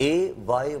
AY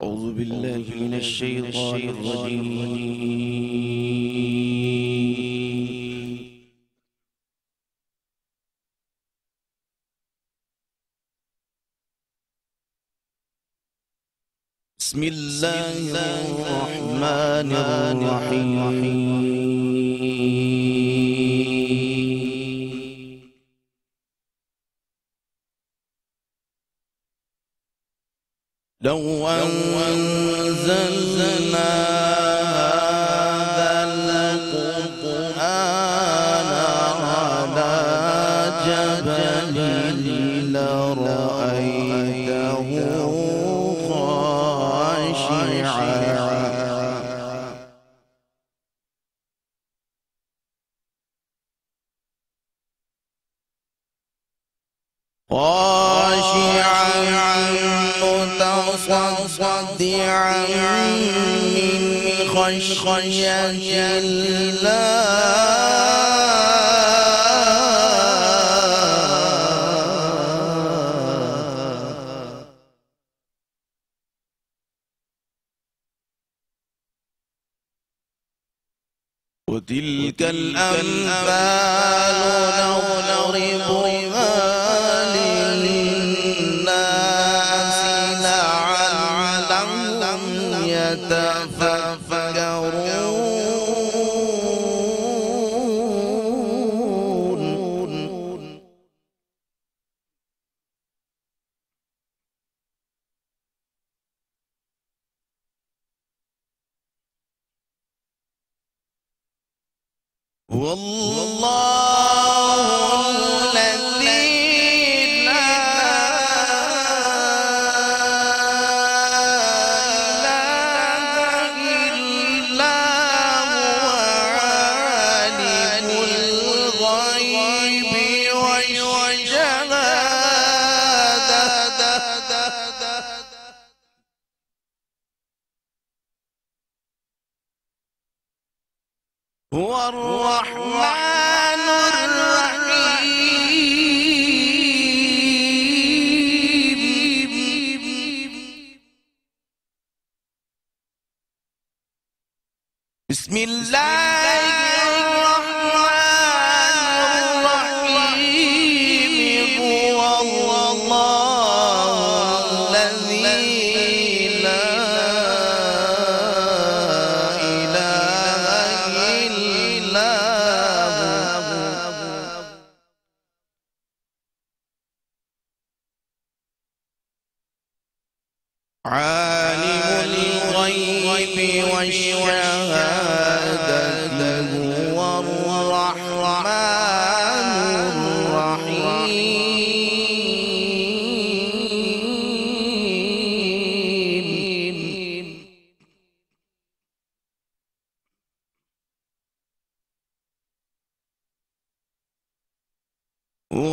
أعوذ بالله من الشيطان الرجيم بسم الله الرحمن الرحيم لو أنزلنا هذا القرآن على جبل لرأيته خاشعا متصدعا من خشية الله وتلك الأمثال نضربها للناس لعلهم يتفكرون. والله الذي لا إله إلا هو عالم الغيب والشهادة هو الرحمن الرحيم. بسم الله الرحمن الرحيم. هو الله الذي لا إله إلا هو عالم الغيب والشهادة شهادته هو الرحمن الرحيم.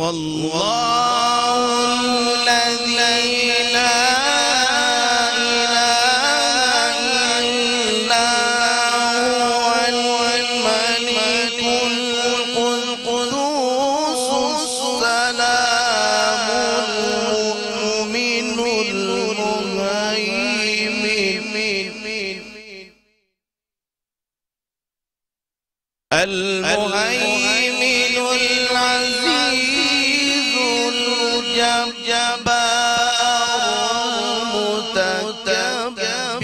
والله الذي لا إله إلا هو الملك القدوس السلام المؤمن المهيمن العزيز الجبار المتكبر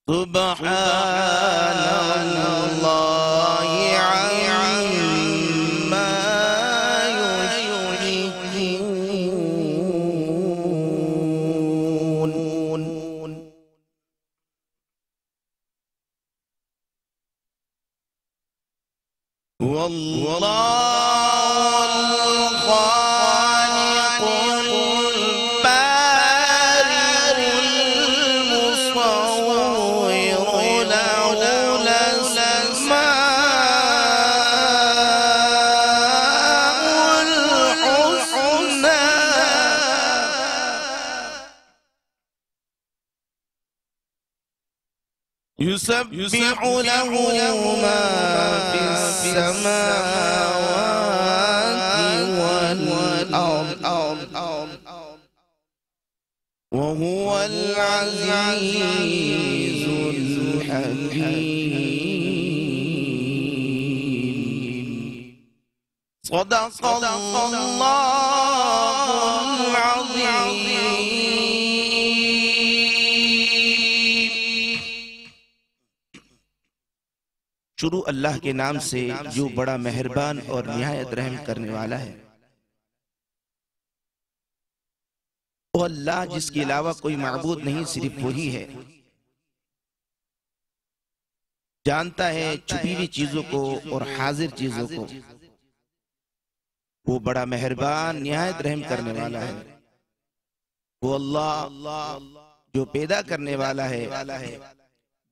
سبحان الله عما يشركون. والله الخالق البارئ المصور له الأسماء الحسنى يسبح له ما في السماوات والأرض وهو العزيز الحكيم. صدق الله العظيم. شروع اللہ کے نام سے جو بڑا مہربان اور نہایت رحم کرنے والا ہے. وہ اللہ جس کے علاوہ کوئی معبود نہیں، صرف وہی ہے. جانتا ہے چھپی ہوئی چیزوں کو اور حاضر چیزوں کو. وہ بڑا مہربان نہایت رحم کرنے والا ہے. وہ اللہ جو پیدا کرنے والا ہے،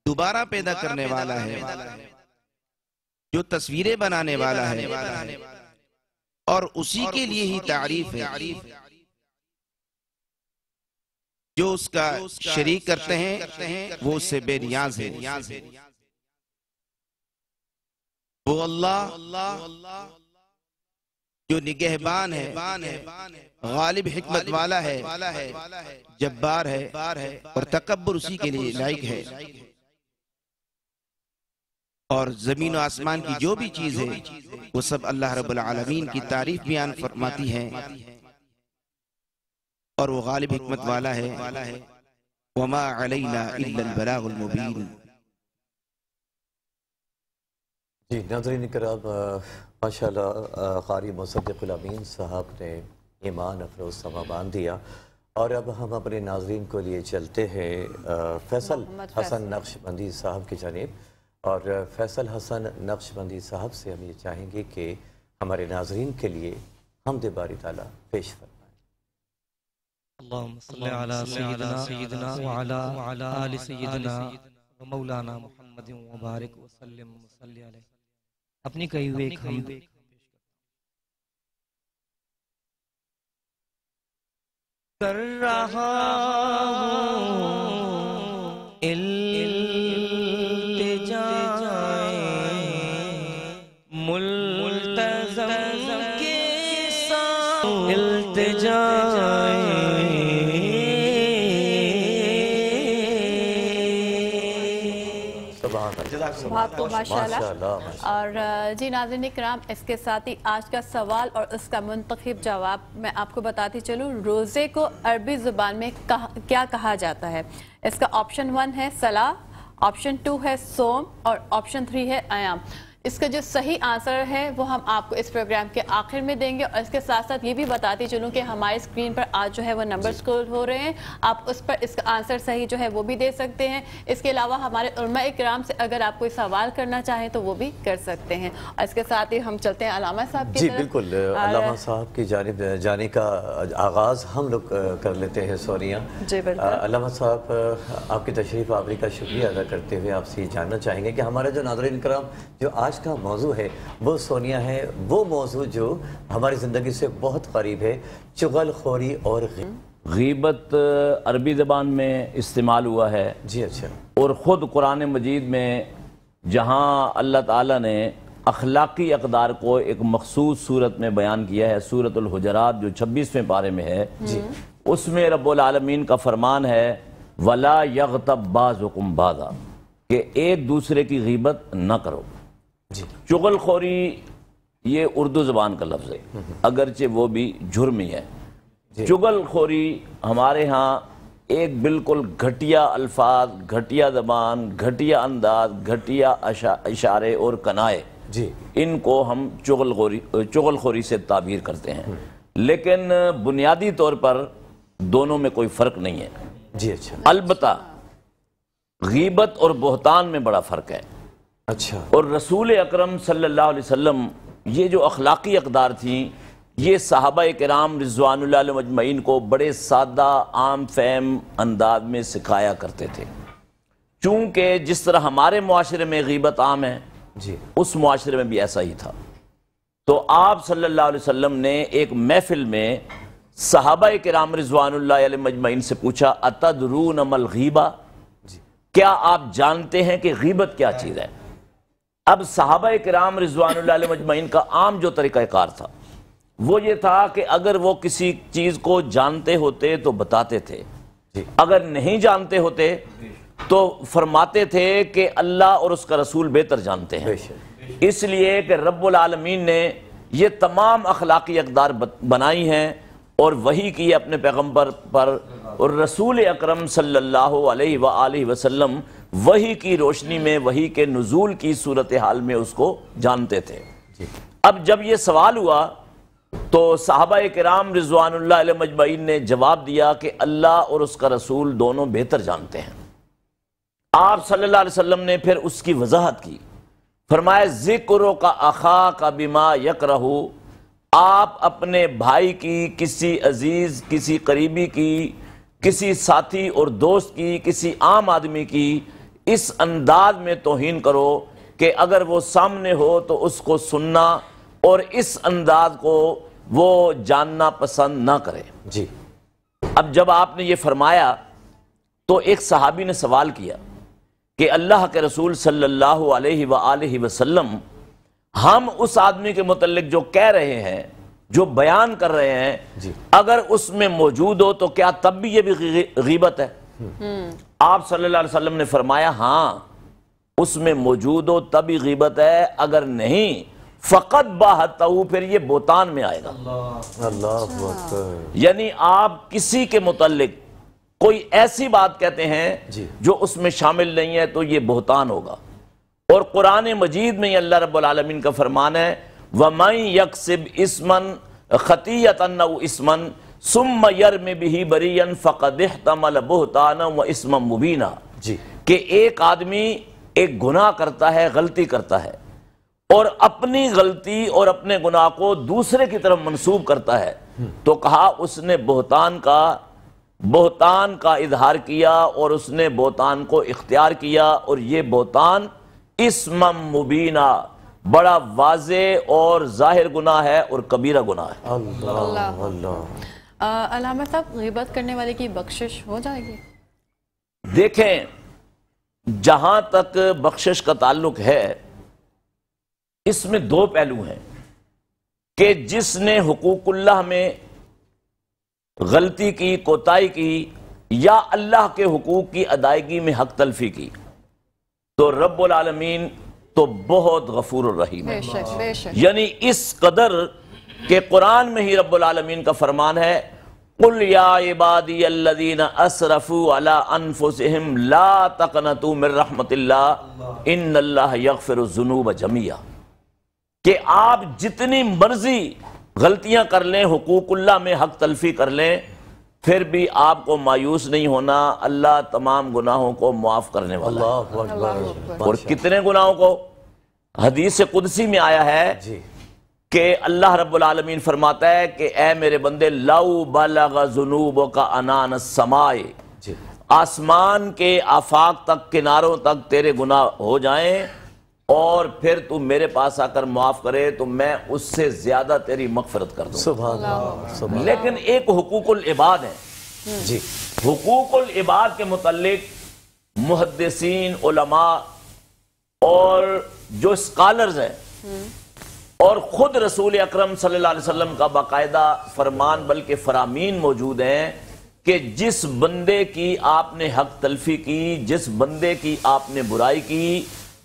دوبارہ پیدا کرنے والا ہے، جو تصویریں بنانے والا ہے، اور اسی کے لیے ہی تعریف ہے. جو اس کا شریک کرتے ہیں وہ اس سے بے نیاز ہے. وہ اللہ جو نگہبان ہے، غالب حکمت والا ہے، جبار ہے، اور تکبر اسی کے لیے لائق ہے. اور زمین و آسمان کی جو بھی چیز ہے وہ سب اللہ رب العالمین کی تعریف بیان فرماتی ہیں. اور وہ غالب حکمت والا ہے. وما علینا الا البلاغ المبین. جی ناظرین کرام، ماشاءاللہ قاری مصدق الامین صاحب نے ایمان افروز سما باندھ دیا. اور اب ہم اپنے ناظرین کو لیے چلتے ہیں فیصل حسن نقشبندی صاحب کی جانب. اور فیصل حسن نقشبندی صاحب سے ہم یہ چاہیں گے کہ ہمارے ناظرین کے لیے حمد باری تعالیٰ پیش فرمائیں. اللہم صلی علی سیدنا وعلی آل سیدنا مولانا محمد وبارک وسلم وصلی علیہ. اپنی کہی ہوئے ایک حمد کر رہا ہوں ملتزم کے ساتھ بہت کو ماشاءاللہ. اور جی ناظرین اکرام، اس کے ساتھ ہی آج کا سوال اور اس کا منتخب جواب میں آپ کو بتاتی چلوں. روزے کو عربی زبان میں کیا کہا جاتا ہے؟ اس کا آپشن 1 ہے صلاح، آپشن 2 ہے صوم، اور آپشن 3 ہے ایام. اس کا جو صحیح آنسر ہے وہ ہم آپ کو اس پروگرام کے آخر میں دیں گے، اور اس کے ساتھ ساتھ یہ بھی بتاتی چلوں کہ ہمارے اسکرین پر آج جو ہے وہ نمبر اسکرول ہو رہے ہیں، آپ اس پر اس کا آنسر صحیح جو ہے وہ بھی دے سکتے ہیں۔ اس کے علاوہ ہمارے علماء اکرام سے اگر آپ کوئی سوال کرنا چاہیں تو وہ بھی کر سکتے ہیں۔ اور اس کے ساتھ ہی ہم چلتے ہیں علامہ صاحب کی جی طرف۔ بالکل، علامہ صاحب کی جانب جانے کا آغاز ہم لوگ کر لیتے ہیں سونیا۔ جی بالکل۔ علامہ صاحب، آپ کی تشریف آوری کا شکریہ ادا کرتے ہوئے آپ سے جاننا چاہیں گے کہ ہمارا جو ناظرین کرام جو آج کا موضوع ہے وہ سونیا ہے، وہ موضوع جو ہماری زندگی سے بہت قریب ہے، چغل خوری اور غیبت عربی زبان میں استعمال ہوا ہے، جی اچھا، اور خود قرآن مجید میں جہاں اللہ تعالیٰ نے اخلاقی اقدار کو ایک مخصوص صورت میں بیان کیا ہے، سورۃ الحجرات جو 26ویں پارے میں ہے، اس میں رب العالمین کا فرمان ہے وَلَا يَغْتَبْ بَعْضُكُمْ بَعْضًا، کہ ایک دوسرے کی غیبت نہ کرو۔ چغل خوری یہ اردو زبان کا لفظ ہے، اگرچہ وہ بھی جرم ہی ہے۔ چغل خوری ہمارے ہاں ایک بالکل گھٹیا الفاظ، گھٹیا زبان، گھٹیا انداز، گھٹیا اشارے اور کنائے، ان کو ہم چغل خوری سے تعبیر کرتے ہیں، لیکن بنیادی طور پر دونوں میں کوئی فرق نہیں ہے۔ جی اچھا، البتہ غیبت اور بہتان میں بڑا فرق ہے۔ اچھا، اور رسول اکرم صلی اللہ علیہ وسلم یہ جو اخلاقی اقدار تھیں، یہ صحابہ کرام رضوان اللہ علیہم اجمعین کو بڑے سادہ عام فہم انداز میں سکھایا کرتے تھے، چونکہ جس طرح ہمارے معاشرے میں غیبت عام ہے، اس معاشرے میں بھی ایسا ہی تھا۔ تو آپ صلی اللہ علیہ وسلم نے ایک محفل میں صحابہ کرام رضوان اللہ علیہم اجمعین سے پوچھا اتدرون ما الغیبہ، کیا آپ جانتے ہیں کہ غیبت کیا چیز ہے؟ اب صحابہ کرام رضوان اللہ علیہ مجمعین کا عام جو طریقہ کار تھا وہ یہ تھا کہ اگر وہ کسی چیز کو جانتے ہوتے تو بتاتے تھے، اگر نہیں جانتے ہوتے تو فرماتے تھے کہ اللہ اور اس کا رسول بہتر جانتے ہیں۔ اس لیے کہ رب العالمین نے یہ تمام اخلاقی اقدار بنائی ہیں اور وحی کی اپنے پیغمبر پر، اور رسول اکرم صلی اللہ علیہ وآلہ وسلم وحی کی روشنی میں، وحی کے نزول کی صورتحال میں اس کو جانتے تھے۔ اب جب یہ سوال ہوا تو صحابہ کرام رضوان اللہ علیہ مجمعین نے جواب دیا کہ اللہ اور اس کا رسول دونوں بہتر جانتے ہیں۔ آپ صلی اللہ علیہ وسلم نے پھر اس کی وضاحت کی، فرمایا ذکرک اخاک بما یکرہ، آپ اپنے بھائی کی، کسی عزیز، کسی قریبی کی، کسی ساتھی اور دوست کی، کسی عام آدمی کی اس انداز میں توہین کرو کہ اگر وہ سامنے ہو تو اس کو سننا اور اس انداز کو وہ جاننا پسند نہ کرے۔ اب جب آپ نے یہ فرمایا تو ایک صحابی نے سوال کیا کہ اللہ کے رسول صلی اللہ علیہ وآلہ وسلم، ہم اس آدمی کے متعلق جو کہہ رہے ہیں، جو بیان کر رہے ہیں، اگر اس میں موجود ہو تو کیا تب بھی یہ بھی غیبت ہے؟ آپ صلی اللہ علیہ وسلم نے فرمایا ہاں، اس میں موجود ہو تب بھی غیبت ہے، اگر نہیں فقط باہتہ، پھر یہ بہتان میں آئے گا۔ اللہ اکبر، یعنی آپ کسی کے متعلق کوئی ایسی بات کہتے ہیں جو اس میں شامل نہیں ہے تو یہ بہتان ہوگا۔ اور قرآن مجید میں اللہ رب العالمین کا فرمان ہے وَمَن يَكْسِبْ إِثْمًا خَطِيَّةً أَوْ إِثْمًا ثُمَّ يَرْمِ بِهِ بَرِيًّا فَقَدِ احْتَمَلَ بُهْتَانًا وَإِثْمًا مُبِينًا، کہ ایک آدمی ایک گناہ کرتا ہے، غلطی کرتا ہے، اور اپنی غلطی اور اپنے گناہ کو دوسرے کی طرف منسوب کرتا ہے، تو کہا اس نے بہتان کا اظہار کیا اور اس نے بہتان کو اختیار کیا، اور یہ بہتان اسم مبینہ، بڑا واضح اور ظاہر گناہ ہے اور کبیرہ گناہ ہے۔ اللہ اللہ، علامہ صاحب غیبت کرنے والے کی بخشش ہو جائے گی؟ دیکھیں، جہاں تک بخشش کا تعلق ہے اس میں دو پہلو ہیں کہ جس نے حقوق اللہ میں غلطی کی، کوتاہی کی، یا اللہ کے حقوق کی ادائیگی میں حق تلفی کی، تو رب العالمین تو بہت غفور الرحیم ہے۔ بے شک، یعنی اس قدر کہ قرآن میں ہی رب العالمین کا فرمان ہے قُلْ يَا عِبَادِيَ الَّذِينَ أَسْرَفُوا عَلَىٰ أَنفُسِهِمْ لَا تَقْنَطُوا مِن رَحْمَةِ اللَّهِ إِنَّ اللَّهَ يَغْفِرُ الذُّنُوبَ جَمِيعًا۔ کہ آپ جتنی مرضی غلطیاں کر لیں، حقوق اللہ میں حق تلفی کر لیں، پھر بھی آپ کو مایوس نہیں ہونا، اللہ تمام گناہوں کو معاف کرنے والا ہے۔ اللہ اکبر۔ اور کتنے گناہوں کو؟ حدیث قدسی میں آیا ہے جی کہ اللہ رب العالمین فرماتا ہے کہ اے میرے بندے، لو بلغ ذنوبک عنان السماء، جی آسمان کے آفاق تک، کناروں تک تیرے گناہ ہو جائیں اور پھر تو میرے پاس آ کر معاف کرے تو میں اس سے زیادہ تیری مغفرت کر دوں۔ سبحان اللہ سبحان لیکن ایک حقوق العباد ہے، جی حقوق العباد کے متعلق محدثین، علماء اور جو اسکالرز ہیں اور خود رسول اکرم صلی اللہ علیہ وسلم کا باقاعدہ فرمان بلکہ فرامین موجود ہیں کہ جس بندے کی آپ نے حق تلفی کی، جس بندے کی آپ نے برائی کی،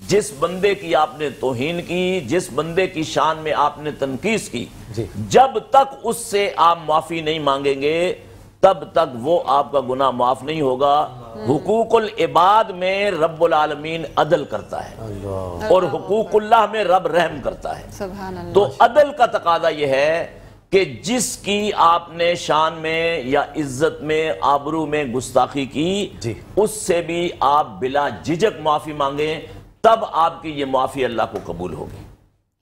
جس بندے کی آپ نے توہین کی، جس بندے کی شان میں آپ نے تنقیص کی، جی جب تک اس سے آپ معافی نہیں مانگیں گے تب تک وہ آپ کا گناہ معاف نہیں ہوگا۔ حقوق العباد میں رب العالمین عدل کرتا ہے اللہ اور حقوق اللہ میں رب رحم کرتا ہے۔ سبحان اللہ۔ تو عدل کا تقاضا یہ ہے کہ جس کی آپ نے شان میں یا عزت میں، آبرو میں گستاخی کی، جی اس سے بھی آپ بلا جھجک معافی مانگیں، تب آپ کی یہ معافی اللہ کو قبول ہوگی۔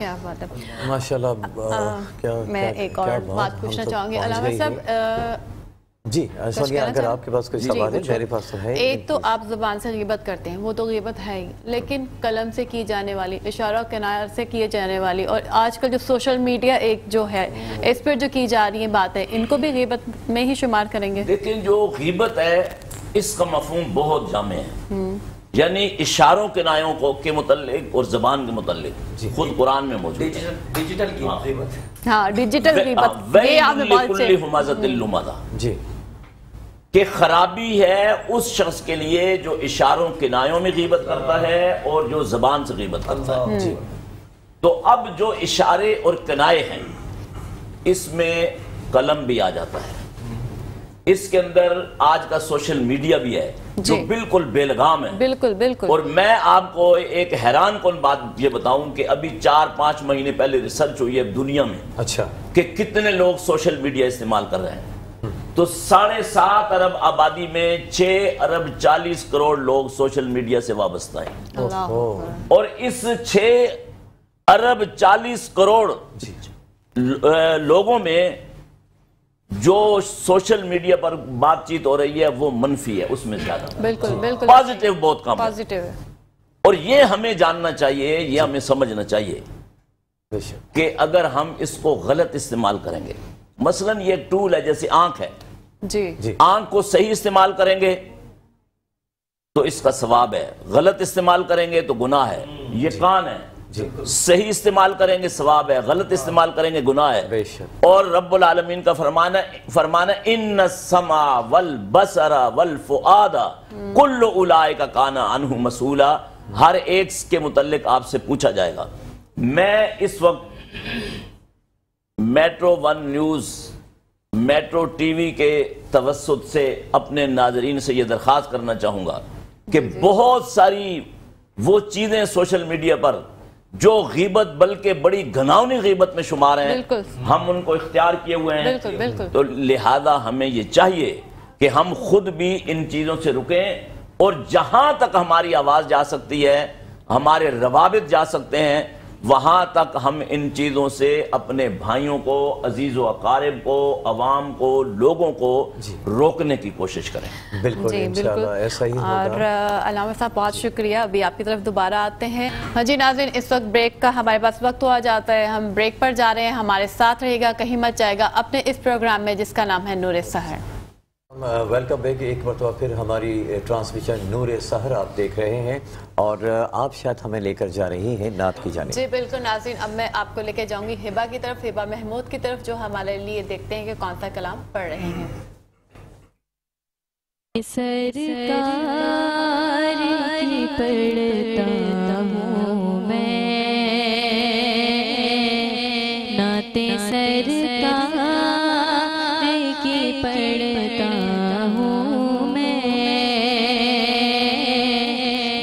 کیا بات ہے ماشاءاللہ۔ میں ایک اور بات پوچھنا چاہوں گی علامہ صاحب، جی سونیا، اگر آپ کے پاس کوئی سوال ہے؟ میرے پاس تو ہے۔ ایک تو آپ زبان سے غیبت کرتے ہیں، وہ تو غیبت ہے ہی، لیکن قلم سے کی جانے والی، اشارہ و کنایہ سے کیے جانے والی، اور آج کل جو سوشل میڈیا ایک جو ہے اس پر جو کی جا رہی ہیں باتیں، ان کو بھی غیبت میں ہی شمار کریں گے؟ لیکن جو غیبت ہے اس کا مفہوم بہت جامع ہے، یعنی اشاروں کنایوں کو کے متعلق اور زبان کے متعلق خود قرآن میں موجود ہے۔ ڈیجیٹل کی غیبت، ہاں ڈیجیٹل غیبت، یہ آپ نے بہت وَيْلٌ لِكُلِّ ہُمَزَةٍ لُمَزَةٍ، جی کہ خرابی ہے اس شخص کے لیے جو اشاروں کنایوں میں غیبت کرتا ہے اور جو زبان سے غیبت کرتا ہے۔ جی تو اب جو اشارے اور کنائے ہیں اس میں قلم بھی آ جاتا ہے، اس کے اندر آج کا سوشل میڈیا بھی ہے جو بالکل بے لگام ہے۔ بالکل بالکل۔ اور میں آپ کو ایک حیران کن بات یہ بتاؤں کہ ابھی 4-5 مہینے پہلے ریسرچ ہوئی ہے دنیا میں اچھا کہ کتنے لوگ سوشل میڈیا استعمال کر رہے ہیں، تو 7.5 ارب آبادی میں 6 ارب 40 کروڑ لوگ سوشل میڈیا سے وابستہ ہیں، اور اس 6 ارب 40 کروڑ لوگوں میں جو سوشل میڈیا پر بات چیت ہو رہی ہے وہ منفی ہے، اس میں زیادہ بالکل بالکل پازیٹیو بہت کم ہے۔ پازیٹیو ہے، اور یہ ہمیں جاننا چاہیے، یہ ہمیں سمجھنا چاہیے بے شک۔ کہ اگر ہم اس کو غلط استعمال کریں گے، مثلا یہ ایک ٹول ہے جیسے آنکھ ہے، جی آنکھ کو صحیح استعمال کریں گے تو اس کا ثواب ہے، غلط استعمال کریں گے تو گناہ ہے۔ یہ کان ہے، صحیح استعمال کریں گے ثواب ہے، غلط استعمال کریں گے گناہ ہے۔ بے شک۔ اور رب العالمین کا فرمانا ان السمع والبصر والفؤاد کل اولئک کان عنہ مسئولا، ہر ایک کے متعلق آپ سے پوچھا جائے گا۔ میں اس وقت metro 1 news, metro T V کے توسط سے اپنے ناظرین سے یہ درخواست کرنا چاہوں گا کہ بہت ساری وہ چیزیں سوشل میڈیا پر جو غیبت بلکہ بڑی گھناؤنی غیبت میں شمار ہیں، ہم ان کو اختیار کیے ہوئے ہیں، بالکل بالکل۔ تو لہذا ہمیں یہ چاہیے کہ ہم خود بھی ان چیزوں سے رکیں، اور جہاں تک ہماری آواز جا سکتی ہے، ہمارے روابط جا سکتے ہیں، وہاں تک ہم ان چیزوں سے اپنے بھائیوں کو، عزیز و اقارب کو، عوام کو، لوگوں کو روکنے کی کوشش کریں۔ بالکل انشاءاللہ ایسا ہی ہوگا۔ اور علامہ صاحب بہت شکریہ، ابھی آپ کی طرف دوبارہ آتے ہیں۔ ہاں جی ناظرین، اس وقت بریک کا ہمارے پاس وقت ہوا جاتا ہے، ہم بریک پر جا رہے ہیں، ہمارے ساتھ رہے گا، کہیں مت جائے گا اپنے اس پروگرام میں جس کا نام ہے نور سحر۔ ویلکم بیک، ایک مرتبہ پھر ہماری ٹرانسمیشن نور سحر آپ دیکھ رہے ہیں، اور آپ شاید ہمیں لے کر جا رہی ہیں نعت کی جانب۔ جی بالکل ناظرین، اب میں آپ کو لے کے جاؤں گی ہبہ کی طرف، ہبہ محمود کی طرف، جو ہمارے لیے دیکھتے ہیں کہ کون سا کلام پڑھ رہے ہیں۔ سرکار کی پڑھتا ہوں میں، نعت سرکار کی پڑھتا ہوں میں،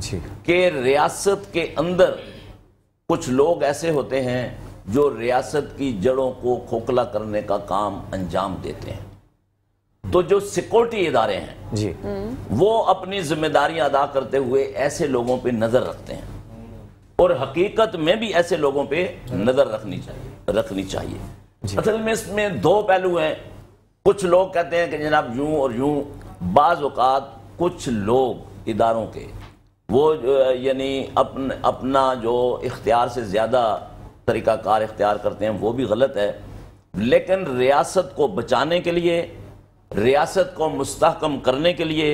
جی کہ ریاست کے اندر کچھ لوگ ایسے ہوتے ہیں جو ریاست کی جڑوں کو کھوکھلا کرنے کا کام انجام دیتے ہیں. تو جو سیکورٹی ادارے ہیں جی وہ اپنی ذمہ داریاں ادا کرتے ہوئے ایسے لوگوں پہ نظر رکھتے ہیں اور حقیقت میں بھی ایسے لوگوں پہ نظر رکھنی چاہیے. اصل میں اس میں دو پہلو ہیں. کچھ لوگ کہتے ہیں کہ جناب یوں اور یوں. بعض اوقات کچھ لوگ اداروں کے وہ یعنی اپنا جو اختیار سے زیادہ طریقہ کار اختیار کرتے ہیں وہ بھی غلط ہے. لیکن ریاست کو بچانے کے لیے، ریاست کو مستحکم کرنے کے لیے،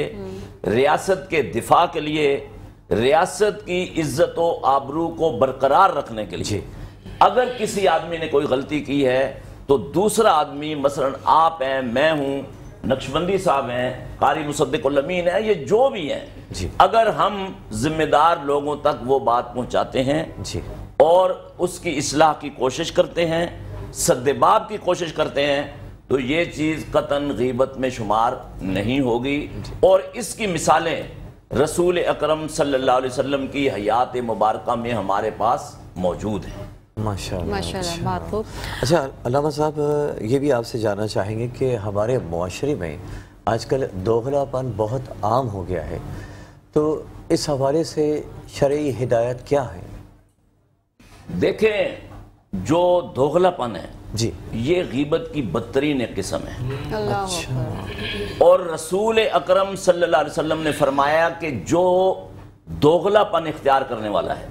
ریاست کے دفاع کے لیے، ریاست کی عزت و آبرو کو برقرار رکھنے کے لیے اگر کسی آدمی نے کوئی غلطی کی ہے تو دوسرا آدمی، مثلا آپ ہیں، میں ہوں، نقشبندی صاحب ہیں، قاری مصدق الامین ہیں، یہ جو بھی ہیں، اگر ہم ذمہ دار لوگوں تک وہ بات پہنچاتے ہیں اور اس کی اصلاح کی کوشش کرتے ہیں، سد باب کی کوشش کرتے ہیں، تو یہ چیز قطعاً غیبت میں شمار نہیں ہوگی. اور اس کی مثالیں رسول اکرم صلی اللہ علیہ وسلم کی حیات مبارکہ میں ہمارے پاس موجود ہیں. ماشاءاللہ بات خوب. اچھا علامہ صاحب، یہ بھی آپ سے جاننا چاہیں گے کہ ہمارے معاشرے میں آج کل دوغلا پن بہت عام ہو گیا ہے، تو اس حوالے سے شرعی ہدایت کیا ہے؟ دیکھیں، جو دوغلا پن ہے جی یہ غیبت کی بدترین قسم ہے. اللہ اور رسول اکرم صلی اللہ علیہ وسلم نے فرمایا کہ جو دوغلا پن اختیار کرنے والا ہے،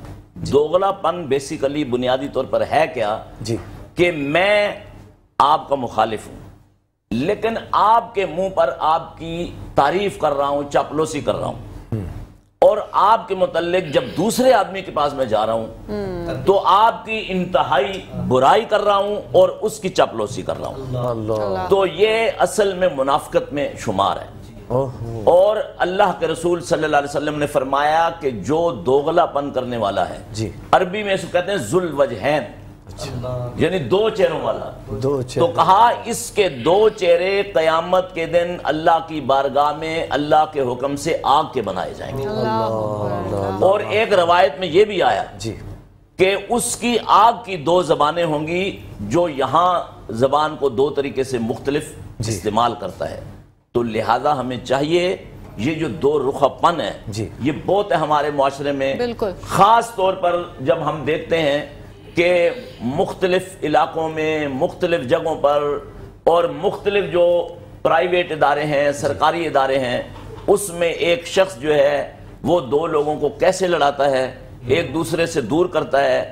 دوغلا پن بیسیکلی بنیادی طور پر ہے کیا کہ میں آپ کا مخالف ہوں لیکن آپ کے منہ پر آپ کی تعریف کر رہا ہوں، چاپلوسی کر رہا ہوں، اور آپ کے متعلق جب دوسرے آدمی کے پاس میں جا رہا ہوں تو آپ کی انتہائی برائی کر رہا ہوں اور اس کی چاپلوسی کر رہا ہوں. تو یہ اصل میں منافقت میں شمار ہے. اور اللہ کے رسول صلی اللہ علیہ وسلم نے فرمایا کہ جو دوغلا پن کرنے والا ہے، عربی میں اس کو کہتے ہیں ذو الوجہین، یعنی دو چہروں والا. تو کہا اس کے دو چہرے قیامت کے دن اللہ کی بارگاہ میں اللہ کے حکم سے آگ کے بنائے جائیں گے. اور ایک روایت میں یہ بھی آیا کہ اس کی آگ کی دو زبانیں ہوں گی، جو یہاں زبان کو دو طریقے سے مختلف استعمال کرتا ہے. تو لہذا ہمیں چاہیے یہ جو دو رخ پن ہے یہ بہت ہے ہمارے معاشرے میں، خاص طور پر جب ہم دیکھتے ہیں کہ مختلف علاقوں میں، مختلف جگہوں پر، اور مختلف جو پرائیویٹ ادارے ہیں، سرکاری ادارے ہیں، اس میں ایک شخص جو ہے وہ دو لوگوں کو کیسے لڑاتا ہے، ایک دوسرے سے دور کرتا ہے،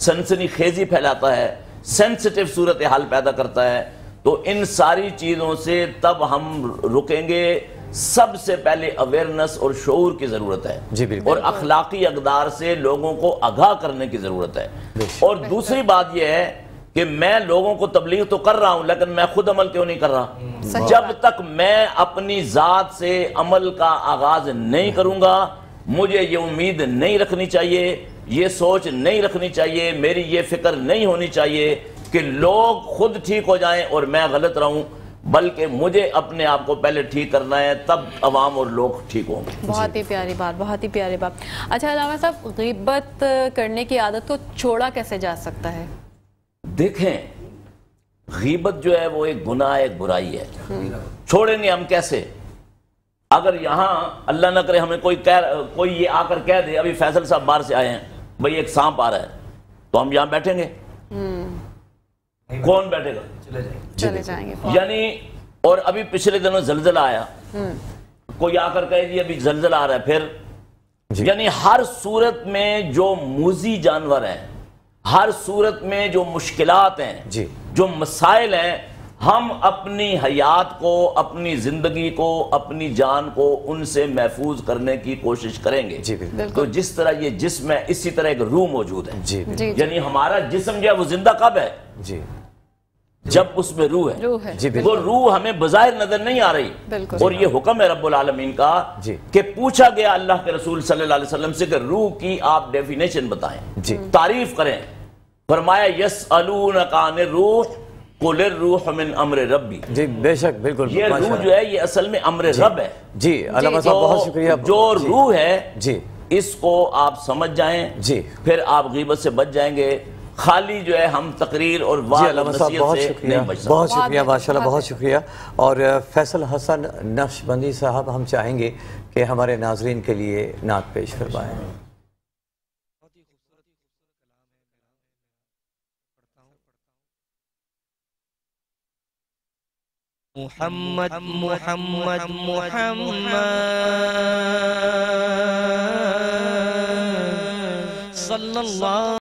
سنسنی خیزی پھیلاتا ہے، سینسٹیو صورتحال پیدا کرتا ہے. تو ان ساری چیزوں سے تب ہم رکیں گے. سب سے پہلے اویئرنس اور شعور کی ضرورت ہے، اور اخلاقی اقدار سے لوگوں کو آگاہ کرنے کی ضرورت ہے. اور دوسری بات یہ ہے کہ میں لوگوں کو تبلیغ تو کر رہا ہوں لیکن میں خود عمل کیوں نہیں کر رہا؟ جب تک میں اپنی ذات سے عمل کا آغاز نہیں کروں گا، مجھے یہ امید نہیں رکھنی چاہیے، یہ سوچ نہیں رکھنی چاہیے، میری یہ فکر نہیں ہونی چاہیے کہ لوگ خود ٹھیک ہو جائیں اور میں غلط رہوں، بلکہ مجھے اپنے آپ کو پہلے ٹھیک کرنا ہے، تب عوام اور لوگ ٹھیک ہوں گے. بہت ہی پیاری بات، بہت ہی پیاری بات. اچھا علامہ صاحب، غیبت کرنے کی عادت کو چھوڑا کیسے جا سکتا ہے؟ دیکھیں، غیبت جو ہے وہ ایک گناہ، ایک برائی ہے. چھوڑیں گے ہم کیسے؟ اگر یہاں اللہ نہ کرے ہمیں کوئی یہ آ کر کہہ دے، ابھی فیصل صاحب باہر سے آئے ہیں، بھئی ایک سانپ آ رہا ہے، تو ہم یہاں بیٹھیں گے؟ کون بیٹھے گا؟ چلے جائیں گے. یعنی اور ابھی پچھلے دنوں زلزلہ آیا، کوئی آ کر کہے جی ابھی زلزلہ آ رہا ہے پھر. یعنی ہر صورت میں جو موذی جانور ہیں، ہر صورت میں جو مشکلات ہیں، جو مسائل ہیں، ہم اپنی حیات کو، اپنی زندگی کو، اپنی جان کو ان سے محفوظ کرنے کی کوشش کریں گے. تو جس طرح یہ جسم ہے اسی طرح ایک روح موجود ہے. یعنی ہمارا جسم جو ہے وہ زندہ کب ہے؟ جب اس میں روح ہے. وہ روح ہمیں بظاہر نظر نہیں آ رہی، اور یہ حکم ہے رب العالمین کا کہ پوچھا گیا اللہ کے رسول صلی اللہ علیہ وسلم سے کہ روح کی آپ ڈیفینیشن بتائیں، تعریف کریں. فرمایا یسألونک عن الروح قل الروح من امر ربی. بے شک، بالکل. یہ روح جو ہے یہ اصل میں امر رب ہے. علامہ صاحب بہت شکریہ. جو روح ہے اس کو آپ سمجھ جائیں جی، پھر آپ غیبت سے بچ جائیں گے. خالی جو ہے ہم تقریر اور جی وعظ اور علامہ صاحب نصیحت بہت سے شکریہ، نہیں بچ سکتے. بہت شکریہ ماشاءاللہ، بہت شکریہ. اور فیصل حسن نقشبندی صاحب ہم چاہیں گے کہ ہمارے ناظرین کے لیے نعت پیش فرمائیں. محمد محمد محمد صلی اللہ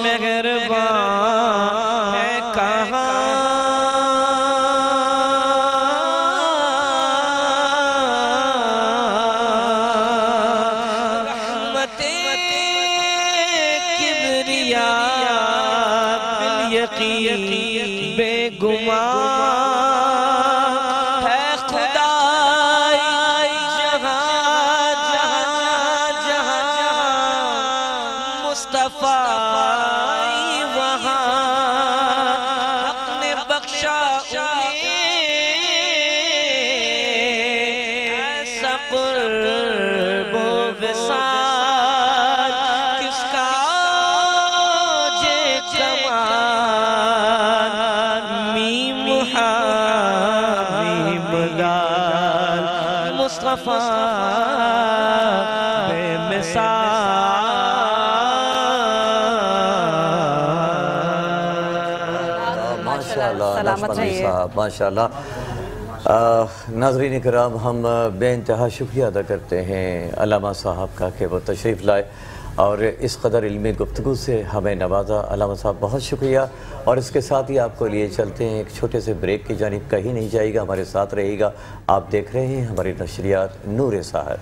مہربان ہے کہاں رحمت کبریا بالیقین بے گمان ہے خدا مصطفیٰ وہاں حق نے بخشا ایسا قرب و وصال کس کا جے کمال میم حامیم دال مصطفیٰ بے مثال. ماشاءاللہ. ناظرین کرام، ہم بے انتہا شکریہ ادا کرتے ہیں علامہ صاحب کا کہ وہ تشریف لائے اور اس قدر علمی گفتگو سے ہمیں نوازا. علامہ صاحب بہت شکریہ. اور اس کے ساتھ ہی آپ کو لیے چلتے ہیں ایک چھوٹے سے بریک کی جانب. کہیں نہیں جائے گا، ہمارے ساتھ رہے گا. آپ دیکھ رہے ہیں ہماری نشریات نور سحر.